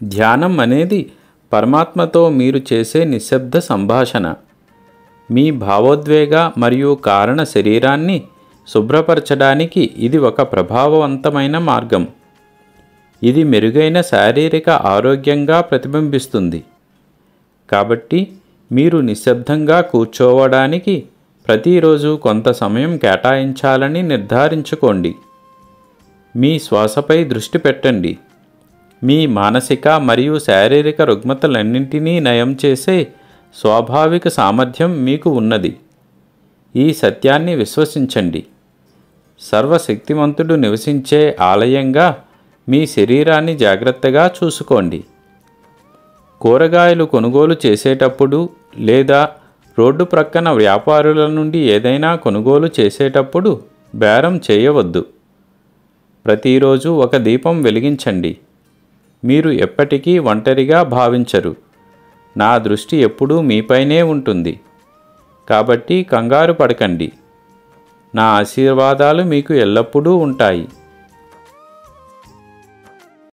ధ్యానం అనేది పరమాత్మతో మీరు చేసే నిశ్శబ్ద సంభాషణ. మీ భావోద్వేగ మరియు కారణ శరీరాన్ని శుభ్రపరచడానికి ఇది ఒక ప్రభావవంతమైన మార్గం. ఇది మెరుగైన శారీరక ఆరోగ్యంగా ప్రతిబింబిస్తుంది. కాబట్టి మీరు నిశ్శబ్దంగా కూర్చోవడానికి ప్రతిరోజు కొంత సమయం కేటాయించాలని నిర్ధారించుకోండి. మీ శ్వాసపై దృష్టి పెట్టండి. మీ మానసిక మరియు శారీరక రుగ్మతలన్నింటినీ నయం చేసే స్వాభావిక సామర్థ్యం మీకు ఉన్నది. ఈ సత్యాన్ని విశ్వసించండి. సర్వశక్తివంతుడు నివసించే ఆలయంగా మీ శరీరాన్ని జాగ్రత్తగా చూసుకోండి. కూరగాయలు కొనుగోలు చేసేటప్పుడు లేదా రోడ్డు ప్రక్కన వ్యాపారుల నుండి ఏదైనా కొనుగోలు చేసేటప్పుడు బేరం చేయవద్దు. ప్రతిరోజు ఒక దీపం వెలిగించండి. మీరు ఎప్పటికీ ఒంటరిగా భావించరు. నా దృష్టి ఎప్పుడూ మీపైనే ఉంటుంది. కాబట్టి కంగారు పడకండి. నా ఆశీర్వాదాలు మీకు ఎల్లప్పుడూ ఉంటాయి.